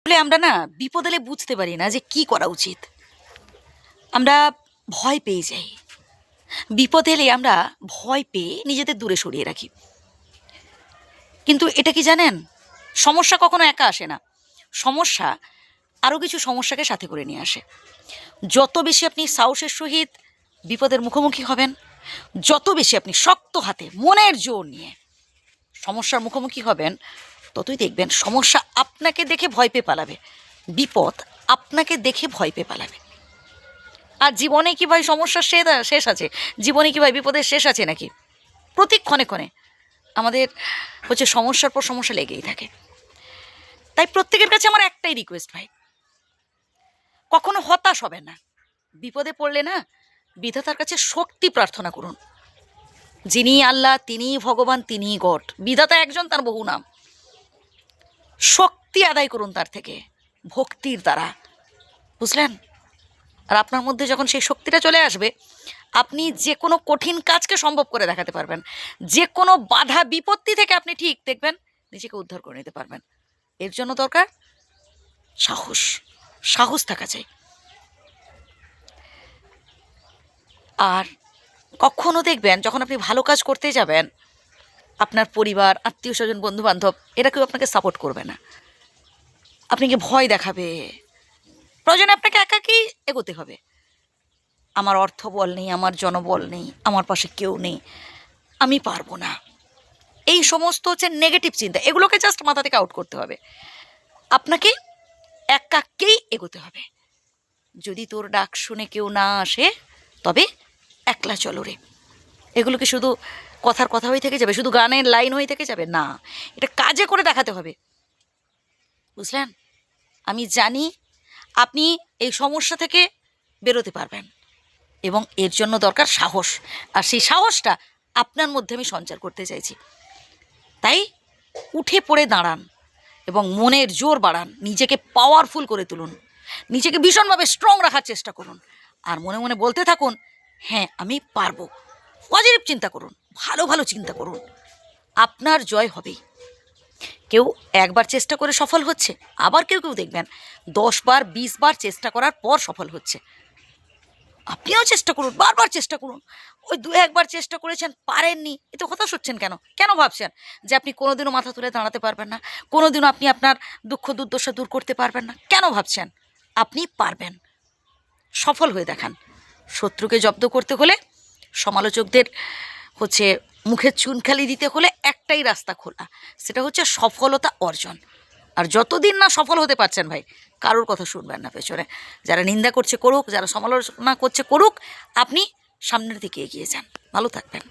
আসলে আমরা না বিপদ এলে বুঝতে পারি না যে কি করা উচিত। আমরা ভয় পেয়ে যাই। বিপদ এলে আমরা ভয় পেয়ে নিজেদের দূরে সরিয়ে রাখি। কিন্তু এটা কি জানেন? সমস্যা কখনো একা আসে না। সমস্যা আরও কিছু সমস্যাকে সাথে করে নিয়ে আসে। যত বেশি আপনি সাহসের সহিত বিপদের মুখোমুখি হবেন, যত বেশি আপনি শক্ত হাতে মনের জোর নিয়ে সমস্যার মুখোমুখি হবেন, ততই দেখবেন সমস্যা আপনাকে দেখে ভয় পেয়ে পালাবে, বিপদ আপনাকে দেখে ভয় পেয়ে পালাবে। আর জীবনে কি ভাই সমস্যার শেষ আছে? জীবনে কি ভাই বিপদের শেষ আছে নাকি? প্রতি ক্ষণে ক্ষণে আমাদের সমস্যার পর সমস্যা লেগেই থাকে। তাই প্রত্যেকের কাছে আমার একটাই রিকোয়েস্ট ভাই, কখনো হতাশ হবেন না। বিপদে পড়লে না বিধাতার কাছে শক্তি প্রার্থনা করুন। যিনি আল্লাহ, তিনিই ভগবান, তিনিই গড। বিধাতা একজন, তার বহু নাম। শক্তি আদায় করুন তার থেকে ভক্তির দ্বারা, বুঝলেন? আর আপনার মধ্যে যখন সেই শক্তিটা চলে আসবে, আপনি যে কোনো কঠিন কাজকে সম্ভব করে দেখাতে পারবেন। যে কোনো বাধা বিপত্তি থেকে আপনি ঠিক দেখবেন নিজেকে উদ্ধার করে নিতে পারবেন। এর জন্য দরকার সাহস। সাহস থাকা চাই। আর কখনো দেখবেন যখন আপনি ভালো কাজ করতে যাবেন, আপনার পরিবার, আত্মীয় স্বজন, বন্ধুবান্ধব এরা কেউ আপনাকে সাপোর্ট করবে না। আপনাকে ভয় দেখাবে। প্রয়োজনে আপনাকে একাকী এগোতে হবে। আমার অর্থ বল নেই, আমার জনবল নেই, আমার পাশে কেউ নেই, আমি পারবো না। এই সমস্ত নেগেটিভ চিন্তা, এগুলোকে জাস্ট মাথা থেকে আউট করতে হবে। আপনাকে একাকেই এগোতে হবে। যদি তোর ডাক শুনে কেউ না আসে, তবে একলা চলো রে। এগুলো কি শুধু কথার কথা হয়ে থেকে যাবে? শুধু গানের লাইন হয়ে থেকে যাবে? না, এটা কাজে করে দেখাতে হবে, বুঝলেন? আমি জানি আপনি এই সমস্যা থেকে বেরোতে পারবেন, এবং এর জন্য দরকার সাহস। আর সেই সাহসটা আপনার মধ্যে আমি সঞ্চার করতে চাইছি। তাই উঠে পড়ে দাঁড়ান এবং মনের জোর বাড়ান, নিজেকে পাওয়ারফুল করে তুলুন, নিজেকে ভীষণভাবে স্ট্রং রাখার চেষ্টা করুন। আর মনে মনে বলতে থাকুন, হ্যাঁ আমি পারবো। পজিটিভ চিন্তা করুন, ভালো ভালো চিন্তা করুন, আপনার জয় হবেই। কেউ একবার চেষ্টা করে সফল হচ্ছে, আবার কেউ কেউ দেখবেন 10 বার 20 বার চেষ্টা করার পর সফল হচ্ছে। আপনিও চেষ্টা করুন, বারবার চেষ্টা করুন। ওই 2-1বার চেষ্টা করেছেন, পারেননি, এতে হতাশ হচ্ছেন কেন? কেন ভাবছেন যে আপনি কোনোদিনও মাথা তুলে দাঁড়াতে পারবেন না? কোনোদিনও আপনি আপনার দুঃখ দুর্দশা দূর করতে পারবেন না? কেন ভাবছেন? আপনি পারবেন। সফল হয়ে দেখান। শত্রুকে জব্দ করতে হলে, সমালোচকদের মুখে চুনখালি দিতে হলে একটাই রাস্তা খোলা, সেটা হচ্ছে সফলতা অর্জন। আর যতদিন না সফল হতে পারছেন ভাই, কারোর কথা শুনবেন না পেছনে। যারা নিন্দা করছে করুক, যারা সমালোচনা করছে করুক, আপনি সামনের দিকে এগিয়ে যান। ভালো থাকবেন।